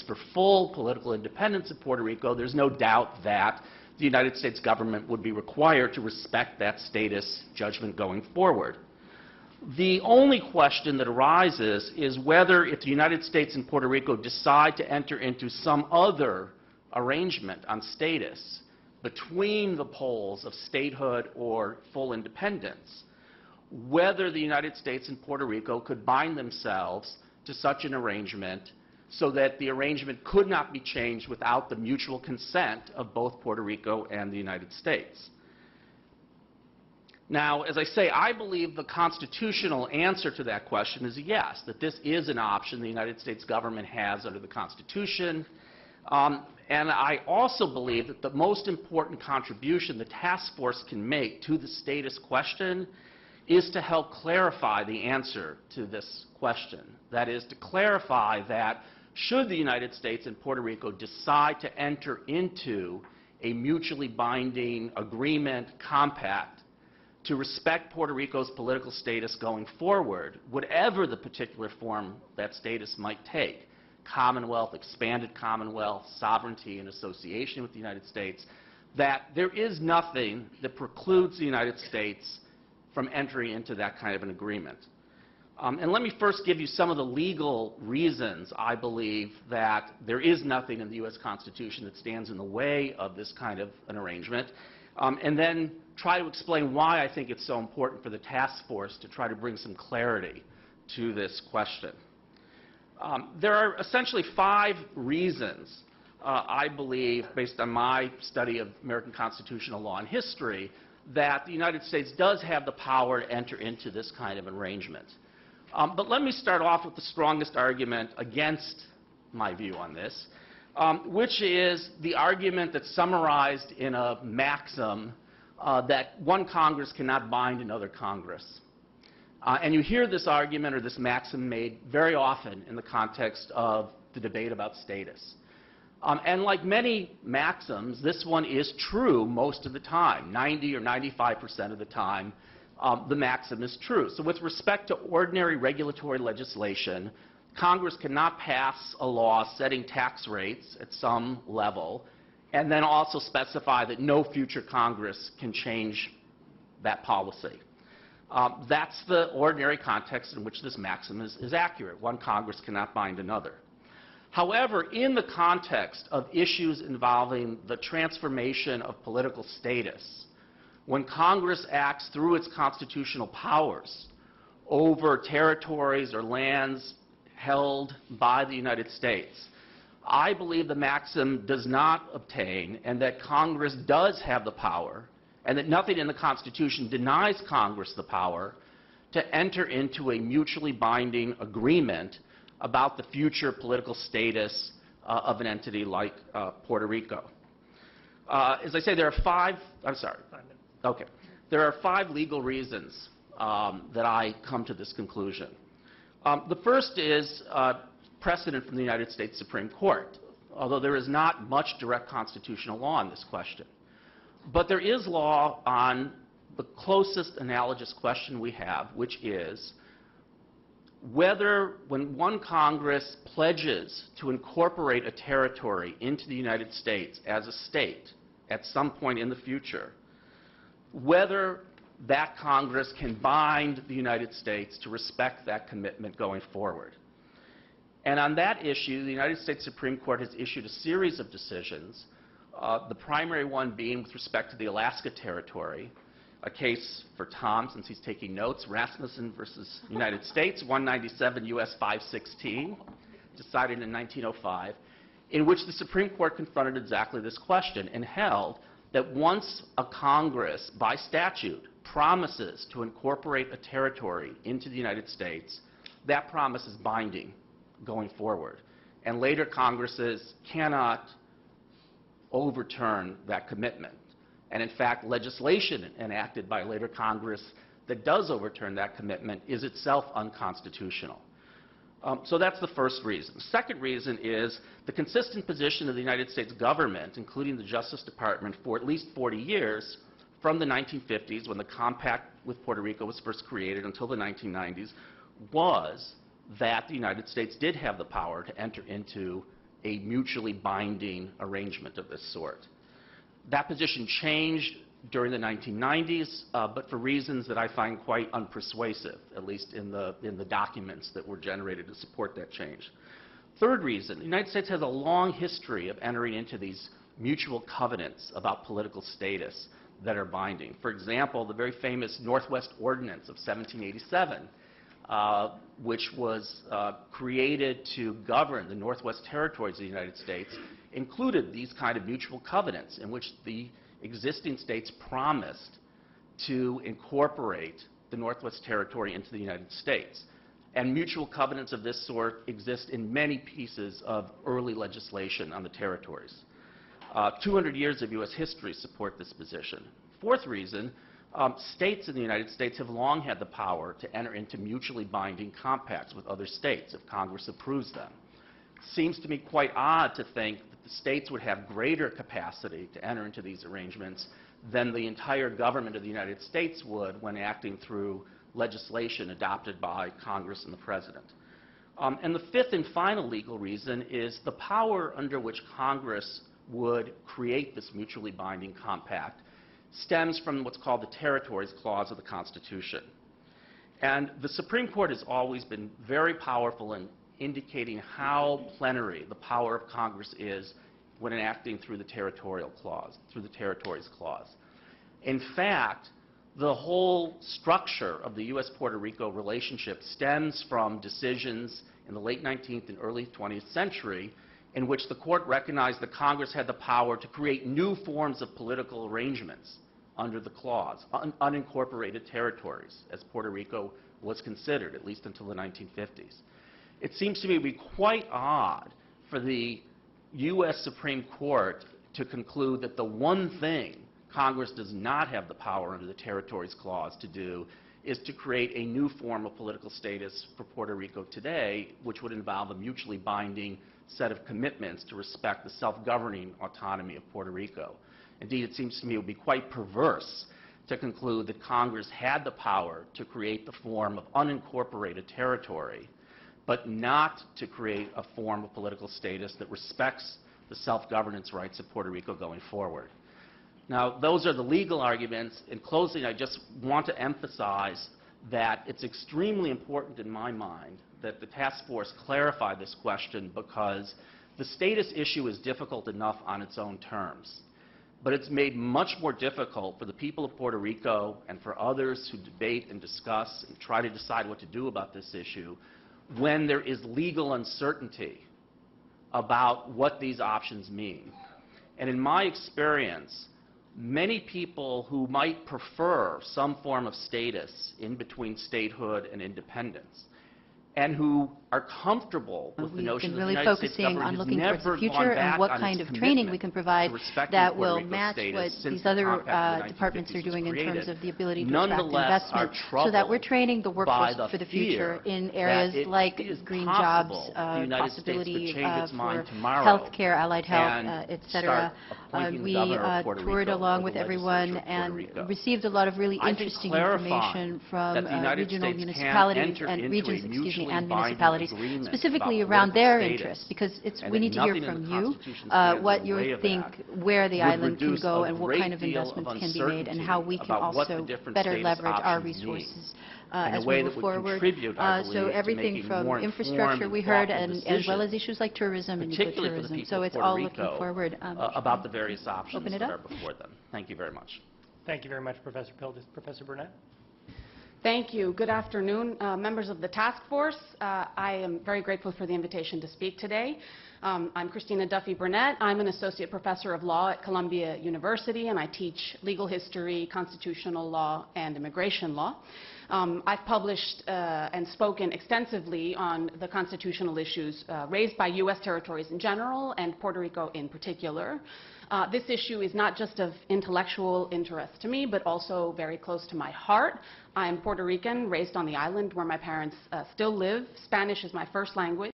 for full political independence of Puerto Rico, there's no doubt that the United States government would be required to respect that status judgment going forward. The only question that arises is whether, if the United States and Puerto Rico decide to enter into some other arrangement on status between the poles of statehood or full independence, whether the United States and Puerto Rico could bind themselves to such an arrangement so that the arrangement could not be changed without the mutual consent of both Puerto Rico and the United States. Now, as I say, I believe the constitutional answer to that question is yes, that this is an option the United States government has under the Constitution. And I also believe that the most important contribution the task force can make to the status question is to help clarify the answer to this question. That is, to clarify that should the United States and Puerto Rico decide to enter into a mutually binding agreement, compact, to respect Puerto Rico's political status going forward, whatever the particular form that status might take, Commonwealth, expanded Commonwealth, sovereignty, and association with the United States, that there is nothing that precludes the United States from entering into that kind of an agreement. And let me first give you some of the legal reasons I believe that there is nothing in the U.S. Constitution that stands in the way of this kind of an arrangement, and then try to explain why I think it's so important for the task force to try to bring some clarity to this question. There are essentially 5 reasons, I believe, based on my study of American constitutional law and history, that the United States does have the power to enter into this kind of arrangement. But let me start off with the strongest argument against my view on this, which is the argument that's summarized in a maxim that one Congress cannot bind another Congress. And you hear this argument or this maxim made very often in the context of the debate about status. And like many maxims, this one is true most of the time. 90 or 95% of the time, the maxim is true. So with respect to ordinary regulatory legislation, Congress cannot pass a law setting tax rates at some level and then also specify that no future Congress can change that policy. That's the ordinary context in which this maxim is accurate. One Congress cannot bind another. However, in the context of issues involving the transformation of political status, when Congress acts through its constitutional powers over territories or lands held by the United States, I believe the maxim does not obtain, and that Congress does have the power, and that nothing in the Constitution denies Congress the power to enter into a mutually binding agreement about the future political status of an entity like Puerto Rico. As I say, there are 5, I'm sorry. 5 minutes. Okay. There are 5 legal reasons that I come to this conclusion. The first is precedent from the United States Supreme Court, although there is not much direct constitutional law on this question. But there is law on the closest analogous question we have, which is whether when one Congress pledges to incorporate a territory into the United States as a state at some point in the future, whether that Congress can bind the United States to respect that commitment going forward. And on that issue, the United States Supreme Court has issued a series of decisions, the primary one being with respect to the Alaska Territory, a case for Tom, since he's taking notes, Rasmussen versus United States, 197 U.S. 516, decided in 1905, in which the Supreme Court confronted exactly this question and held that once a Congress, by statute, promises to incorporate a territory into the United States, that promise is binding going forward. And later Congresses cannot overturn that commitment. And in fact, legislation enacted by later Congress that does overturn that commitment is itself unconstitutional. So that's the first reason. The second reason is the consistent position of the United States government, including the Justice Department, for at least 40 years, from the 1950s, when the compact with Puerto Rico was first created, until the 1990s, was that the United States did have the power to enter into a mutually binding arrangement of this sort. That position changed during the 1990s, but for reasons that I find quite unpersuasive, at least in the documents that were generated to support that change. Third reason, the United States has a long history of entering into these mutual covenants about political status that are binding. For example, the very famous Northwest Ordinance of 1787, which was created to govern the Northwest Territories of the United States, included these kind of mutual covenants in which the existing states promised to incorporate the Northwest Territory into the United States. And mutual covenants of this sort exist in many pieces of early legislation on the territories. 200 years of U.S. history support this position. Fourth reason, states in the United States have long had the power to enter into mutually binding compacts with other states if Congress approves them. Seems to me quite odd to think that the states would have greater capacity to enter into these arrangements than the entire government of the United States would when acting through legislation adopted by Congress and the President. And the fifth and final legal reason is the power under which Congress would create this mutually binding compact stems from what's called the Territories Clause of the Constitution. And the Supreme Court has always been very powerful in indicating how plenary the power of Congress is when enacting through the Territorial Clause, through the Territories Clause. In fact, the whole structure of the U.S.-Puerto Rico relationship stems from decisions in the late 19th and early 20th century in which the court recognized that Congress had the power to create new forms of political arrangements under the clause, unincorporated territories, as Puerto Rico was considered, at least until the 1950s. It seems to me to be quite odd for the U.S. Supreme Court to conclude that the one thing Congress does not have the power under the Territories Clause to do is to create a new form of political status for Puerto Rico today, which would involve a mutually binding set of commitments to respect the self-governing autonomy of Puerto Rico. Indeed, it seems to me it would be quite perverse to conclude that Congress had the power to create the form of unincorporated territory, but not to create a form of political status that respects the self-governance rights of Puerto Rico going forward. Now, those are the legal arguments. In closing, I just want to emphasize that it's extremely important in my mind that the task force clarify this question, because the status issue is difficult enough on its own terms. But it's made much more difficult for the people of Puerto Rico and for others who debate and discuss and try to decide what to do about this issue when there is legal uncertainty about what these options mean. And in my experience, many people who might prefer some form of status in between statehood and independence, and who are comfortable with the notion that the United States government has never gone back and what on kind its of training we commitment can provide to respecting that Puerto will Rico's match status what since these the other compact of the departments are 1950s doing was in terms created. of the ability to attract Nonetheless, investment, are so that we're troubled training the workforce by the for the future fear in areas that it like is green possible jobs, the United States could possibility change its mind for tomorrow health care, allied health, and etc. start appointing the We governor of Puerto toured Rico along or with the everyone legislature of Puerto and Rico. received a lot of really I think interesting clarifying information from that the United regional States can municipalities enter and into regions, a excuse me, mutually and binding municipalities, agreement specifically about around their political interests, status, because and we that need to hear nothing in from the you Constitution stands what in the you way of think that where the would island can reduce go a and what great kind of deal investments of can be made and how we can uncertainty about what the also different better status leverage our options mean, resources in a as way we that move would forward. contribute, I believe, So to everything making from more infrastructure informed we and heard, thoughtful as well as decisions, issues like tourism and particularly for the ecotourism. people So of it's Puerto all Rico, looking forward. about the various options Open it that up. are before them. Thank you very much. Thank you very much, Professor Pildes. Professor Burnett? Thank you. Good afternoon, members of the task force. I am very grateful for the invitation to speak today. I'm Christina Duffy Burnett. I'm an associate professor of law at Columbia University, and I teach legal history, constitutional law, and immigration law. I've published and spoken extensively on the constitutional issues raised by U.S. territories in general and Puerto Rico in particular. This issue is not just of intellectual interest to me, but also very close to my heart. I'm Puerto Rican, raised on the island where my parents still live. Spanish is my first language.